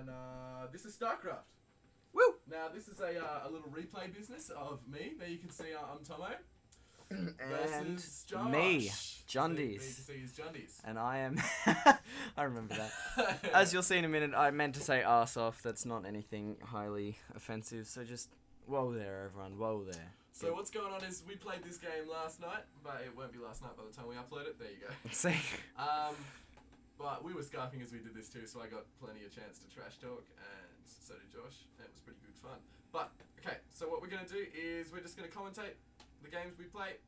and this is Starcraft. Woo! Now, this is a little replay business of me. There you can see I'm Tomo. And Versus Josh. me, Jundies. There you can see his Jundies. And I am... I remember that. As you'll see in a minute, I meant to say arse off. That's not anything highly offensive, so just... Whoa there, everyone. Whoa there. So what's going on is we played this game last night, but it won't be last night by the time we upload it. There you go. See? But we were Skyping as we did this too, so I got plenty of chance to trash talk, and so did Josh, and it was pretty good fun. But, okay, so what we're going to do is we're just going to commentate the games we play,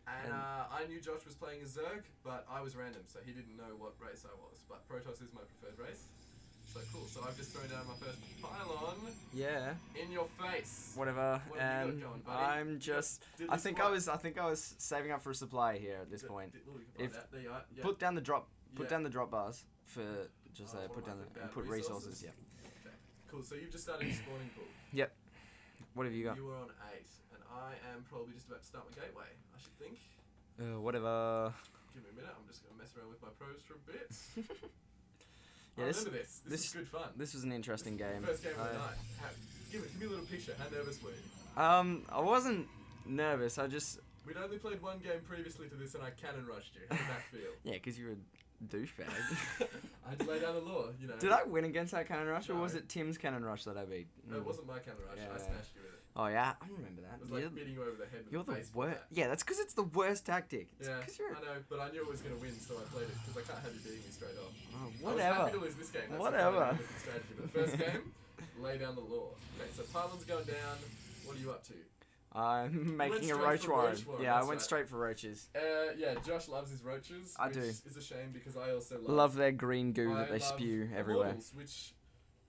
and I knew Josh was playing as Zerg, but I was random, so he didn't know what race I was. But Protoss is my preferred race, so cool. So I've just thrown down my first pylon. Yeah. In your face. What Whatever. have And you got going, buddy? I'm just... I think I was saving up for a supply here at this point. There you are. Yeah. Put down the drop. Put Yeah. down the drop bars for just What put am I down putting and down? put resources. Yeah. Okay. Cool. So you've just started your spawning pool. Yep. What have you got? You were on 8, and I am probably just about to start my gateway. I should think. Whatever. Give me a minute. I'm just gonna mess around with my pros for a bit. Yeah, I remember this. This is good fun. This was an interesting game. First game of the night. Give me a little picture. How nervous were you? I wasn't nervous. We'd only played one game previously to this, and I cannon rushed you. How did that feel? Yeah, because you're a douchebag. I had to lay down the law, you know. Did I win against that cannon rush, or No. was it Tim's cannon rush that I beat? No, it wasn't my cannon rush. Yeah. I smashed you with it. Oh yeah, I remember that. It was like beating you over the head with You're the the baseball worst. bat. Yeah, that's because it's the worst tactic. It's Yeah, 'cause you're... I know, but I knew it was going to win, so I played it, because I can't have you beating me straight off. Oh, I was whatever. happy to lose this game. That's Whatever. The strategy. But the first game, lay down the law. Okay, so pylon's going down. What are you up to? I'm making a straight roach for warren. roach warren, Yeah, I that's went right. straight for roaches. Yeah, Josh loves his roaches. I which do. is a shame, because I also Love their green goo I that they love spew everywhere. Immortals, which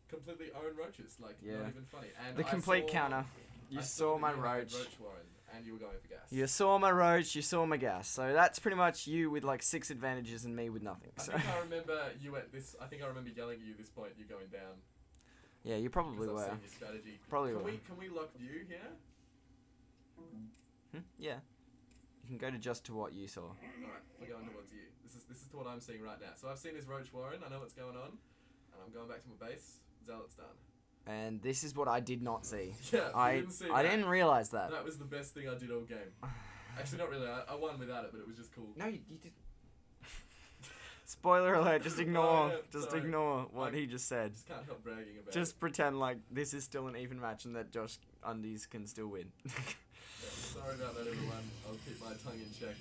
completely own roaches. Like, Yeah. not even funny. And The I complete saw- counter. You I saw that my you had roach. roach warren, and you were going for gas. You saw my roach, you saw my gas. So that's pretty much you with like 6 advantages and me with nothing. I So think I remember you at this. I think I remember yelling at you at this point. You're going down. yeah, you probably Because I've were. seen your strategy. Probably Can were. we lock view here? Yeah. You can go to just to what you saw. Alright, we're going towards you. This is to what I'm seeing right now. So I've seen his roach warren. I know what's going on, and I'm going back to my base. Zealot's done. And this is what I did not see. Yeah, I you didn't see I that. didn't realize that. That was the best thing I did all game. Actually, not really. I won without it, but it was just cool. No, you did. Spoiler alert! Just ignore. Oh, yeah, just sorry. ignore what I he just said. Just can't help bragging about it. Just pretend like this is still an even match and that Josh Undies can still win. Yeah, sorry about that, everyone. I'll keep my tongue in check.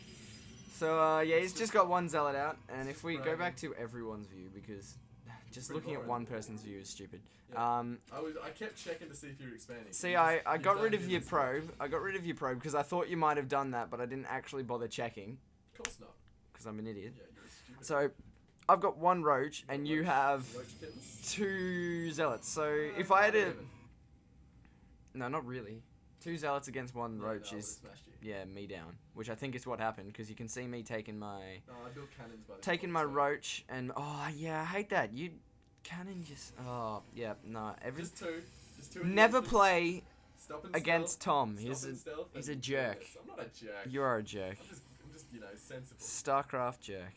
So yeah, he's just got one zealot out, and if we go bragging. back to everyone's view, because just Pretty looking at boring. one person's view is stupid. Yeah. I kept checking to see if you were expanding. See, You I just- got you've rid done of your this. probe. I got rid of your probe because I thought you might have done that, but I didn't actually bother checking Of course not. because I'm an idiot. Yeah, you're stupid. So I've got one roach, and you Roach- have roach kittens? 2 zealots. So if I had Not to, even. no, not really. 2 zealots against one Yeah, roach no, I is would've smashed you. yeah me down, which I think is what happened because you can see me taking my No, I built cannons by this taking point, my so- roach and oh yeah I hate that you cannon just oh yeah no every Just two. Just two. in never the play Stop in against stealth. Tom. Stop He's in a stealth he's and a jerk. yes, I'm not a jerk. You are a jerk. I'm just sensible. Starcraft jerk.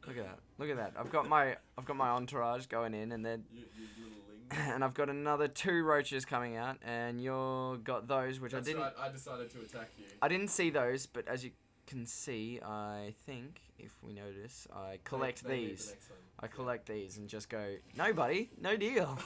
Look at that. Look at that. I've got my entourage going in, and then You little ling. and I've got another 2 roaches coming out, and you're got those which That's I didn't. right, I decided to attack you. I didn't see those, but as you can see, I think if we notice, I collect They need the these. next one. I collect these and just go, no, buddy, no deal.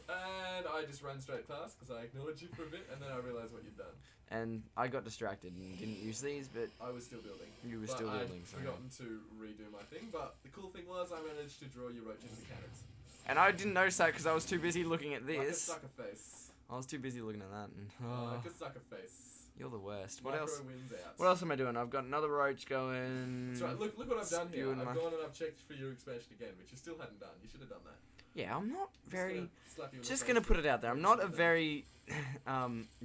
And I just ran straight past because I ignored you for a bit, and then I realised what you'd done. And I got distracted and didn't use these, but I was still building. you were But still I'd building. So. forgotten to redo my thing, but the cool thing was I managed to draw your roaches to cannons. And I didn't notice that because I was too busy looking at Like a this. sucker face. I was too busy looking at that. And, Like a sucker face. you're the worst. What Micro else? wins out. What else am I doing? I've got another roach going. That's right. Look what I've done here. spewing I've my- gone and I've checked for your expansion again, which you still hadn't done. You should have done that. Yeah, I'm not very. Just gonna slap you in the Just face gonna put with it out there. I'm what not you a should've very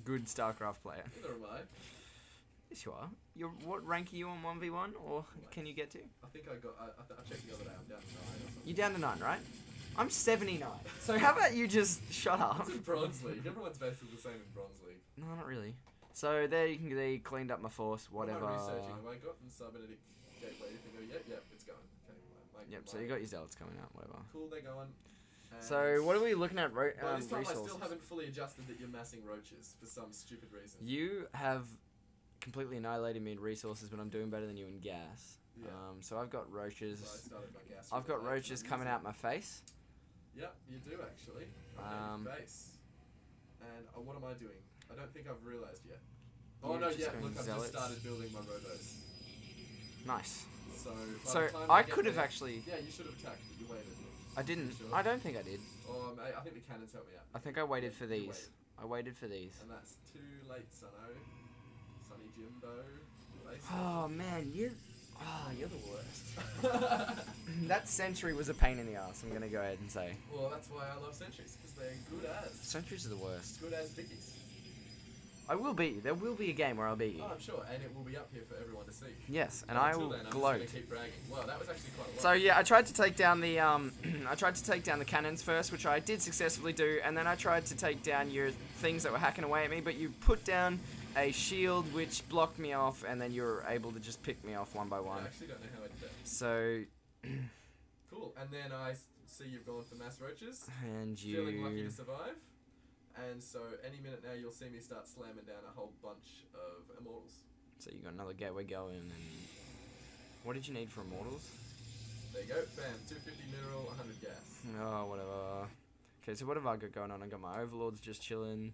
good StarCraft player. done. Neither am I. Yes, you are. What rank are you on 1v1, or can you get to? I think I got. I checked the other day. I'm down to 9 or something. You're down to 9, right? I'm 79. So how about you just shut up? It's in Bronze League. Everyone's basically the same in Bronze League. No, not really. So there you can they cleaned up my force, whatever. What am I researching? Have I gotten cybernetic gateway? You think, oh, yep, it's going. Okay. Yep. So you got your zealots coming out, whatever. Cool, they're going. So what are we looking at? By this time, Resources. I still haven't fully adjusted that you're massing roaches for some stupid reason. You have completely annihilated me in resources, but I'm doing better than you in gas. Yeah. So I've got roaches. So I started my gas I've got with the roaches lights coming I'm out my face. using. Yep, you do actually. On your face. And what am I doing? I don't think I've realised yet. Oh You're no, just yeah, going look, I've zealots. just started building my robos. Nice. So, by So the time I get could have there- actually. Yeah, you should have attacked, but you waited. I didn't. Sure. I don't think I did. I think the cannons helped me out. I think I waited for You these. waited. I waited for these. And that's too late, Sonno. Sonny Jimbo. Face Oh man, you're the worst. off. That sentry was a pain in the ass. I'm gonna go ahead and say. Well, that's why I love sentries, because they're good as. Sentries are the worst. Good as bickies. I will beat you. There will be a game where I'll beat you. Oh, I'm sure, and it will be up here for everyone to see. Yes, and But I until will then, I'm gloat. just gonna keep bragging. Wow, that was actually quite a lot. So yeah, I tried to take down the the cannons first, which I did successfully do, and then I tried to take down your things that were hacking away at me, but you put down a shield which blocked me off, and then you were able to just pick me off one by one. I actually don't know how I did that. So Cool, and then I see you've gone for mass roaches. and Feeling lucky you to survive. And so any minute now you'll see me start slamming down a whole bunch of immortals. so you got another gateway going, and what did you need for immortals? There you go, bam, 250 mineral, 100 gas. Oh, whatever. Okay, so what have I got going on? I got my overlords just chilling.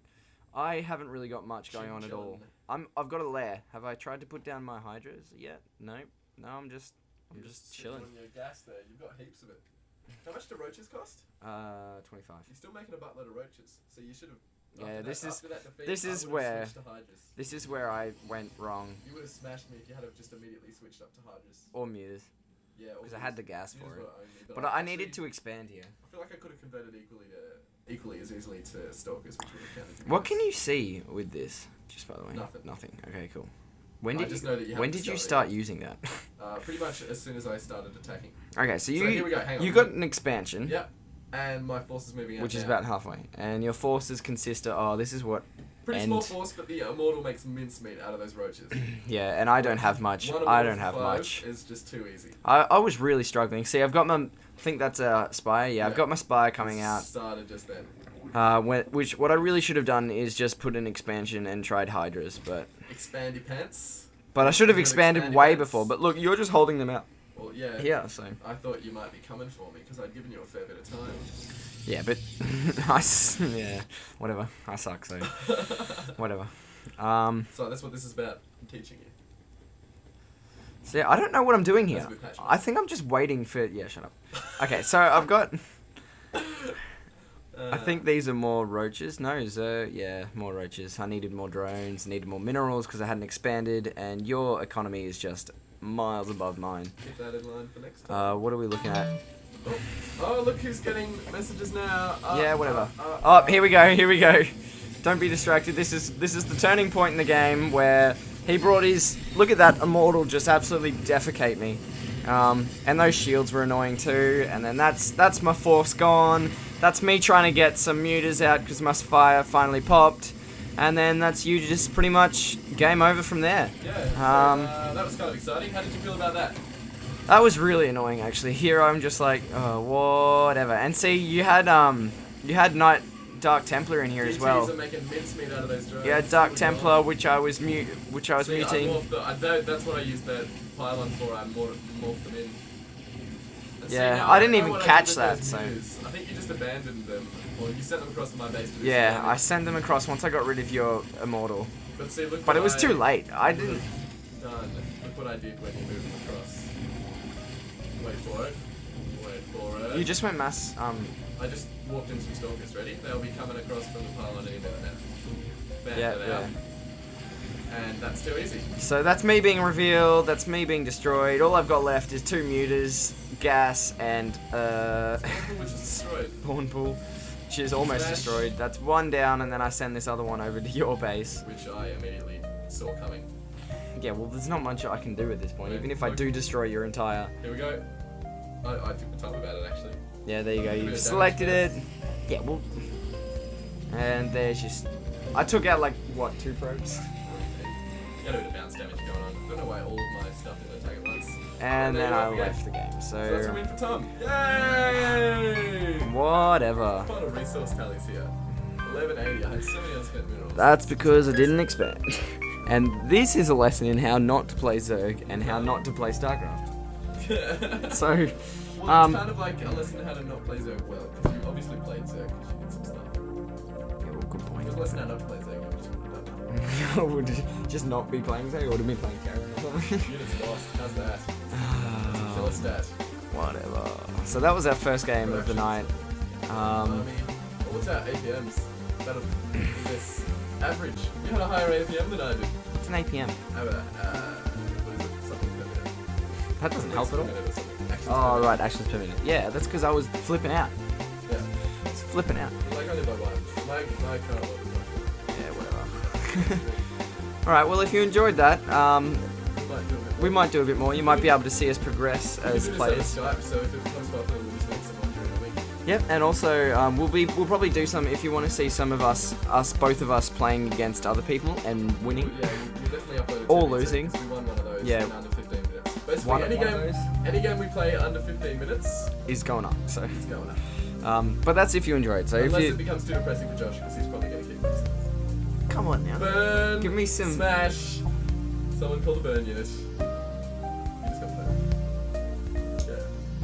I haven't really got much going on at all. I've got a lair. Have I tried to put down my hydras yet? Nope. No, I'm just chilling. On your gas there, you've got heaps of it. How much do roaches cost? 25. You're still making a buttload of roaches, so you should have. Yeah, this is this is where- switched to hydras. This is where I went wrong, You would have smashed me if you had have just immediately switched up to hydras. or mutas, Yeah, because I had the gas for it. But But I needed to expand here. I feel like I could have converted equally as easily to stalkers, which would have counted. to What gas. can you see with this? Just by the way. Nothing. Nothing. Okay, cool. When I did just you know that you when haven't did you started start using that? Pretty much as soon as I started attacking. Okay, so So here we go. Hang on. you got an expansion. Yep. And my force is moving out. Which is now. about halfway, and your forces consist of this is what Pretty small force, but the immortal makes mincemeat out of those roaches. yeah, and I don't have much. One I immortal don't for have 5 much. Is just too easy. I was really struggling. See, I've got my. I think that's a spire. Yeah, I've Yeah. got my spire coming out. Started just then. What I really should have done is just put an expansion and tried hydras, but Expandy pants. I should have You got expanded expandy way pants? before. But look, you're just holding them out. Well, yeah. Yeah, so I thought you might be coming for me because I'd given you a fair bit of time. yeah, but yeah, whatever. I suck, so whatever. So that's what this is about. I'm teaching you. So yeah, I don't know what I'm doing here. That's a bit passionate. I think I'm just waiting for. Yeah, shut up. Okay, so I've got. I think these are more roaches. No, yeah, more roaches. I needed more drones, needed more minerals because I hadn't expanded, and your economy is just miles above mine. Keep that in line for next time. What are we looking at? Oh, look who's getting messages now. Yeah, whatever. Oh, here we go. Here we go. Don't be distracted. This is the turning point in the game where he brought his. Look at that immortal just absolutely defecate me. And those shields were annoying too. And then that's my force gone. That's me trying to get some mutas out because my fire finally popped. And then that's you just pretty much game over from there. Yeah. That was kind of exciting. How did you feel about that? That was really annoying actually. Here I'm just like, oh, whatever. And see, you had Knight Dark Templar in here as well. DTs are making mincemeat out of those drones. Yeah, Dark Templar, which I was See, muting. That's what I used that pylon for. I morphed them in. And see, Yeah, now I didn't know even what I catch did with that, those so- mutas. I think you just abandoned them, or you sent them across to my base to do Yeah, some I damage. sent them across once I got rid of your immortal. But see, look But it what was I too late. I would've didn't. Done. Look what I did when you moved them across. Wait for it. Wait for it. You just went mass. I just walked in some stalkers. Ready? They'll be coming across from the pylon any minute now. Bam, Yeah, they're out. yeah. And that's too easy. So that's me being revealed. That's me being destroyed. All I've got left is 2 mutas, gas, and Which is destroyed. Horn Pool, which is almost Smash. destroyed. That's 1 down, and then I send this other one over to your base. Which I immediately saw coming. Yeah, well, there's not much I can do at this point, Yeah, even if I look. do destroy your entire. Here we go. I took the time about it actually. Yeah, there you go. Bit of You've damage selected there. it. Yeah, well. And there's just. I took out like what 2 probes. Got a bit of bounce damage going on. I don't know why all of my stuff didn't attack at once. and then there I you go. left the game. So that's a So win for Tom. Yay! whatever. Final resource tallies here. 1180. I had so many unspent minerals. That's because I didn't expand. And this is a lesson in how not to play Zerg and how not to play Starcraft. So, well, it's kind of like a lesson in how to not play Zerg well, because you obviously played Zerg because you did some stuff. yeah, well, good It point. was a lesson how not to play Zerg, you just wouldn't have done Would you just not be playing Zerg, or would have been playing Karen or something? that. Units lost. How's that? That's a killer stat. Whatever. So that was our first game of the night. Well, what's our APMs? That'll this average. You had a higher APM than I did. It's an APM. How about what is it? Something per minute. That doesn't help at all. Per minute or something. Actions per Oh, minute. right, actions per minute. Yeah, that's because I was flipping out. Yeah. It's flipping out. Like only by one. My current one is Yeah, whatever. Alright, well, if you enjoyed that, we might do a bit more. we might do a bit more. You might be able to see us progress We as can do players. this over Skype, so if it becomes popular, we'll just make some more during the week. Yep, and also we'll probably do some if you want to see some of us both of us playing against other people and winning. Yeah, we definitely uploaded. Or 10 losing. because we won one of those Yeah. in under 15 minutes. Basically, One any of those any game we play under 15 minutes is going up. So, is going up. but that's if you enjoy it. So Unless if it you becomes too depressing for Josh, because he's probably going to keep this. come on now, Burn. give me some. Smash. Someone call the burn unit. You just got that.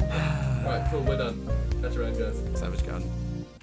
Yeah. Alright, cool. We're done. Catch you around, guys. Savage Garden.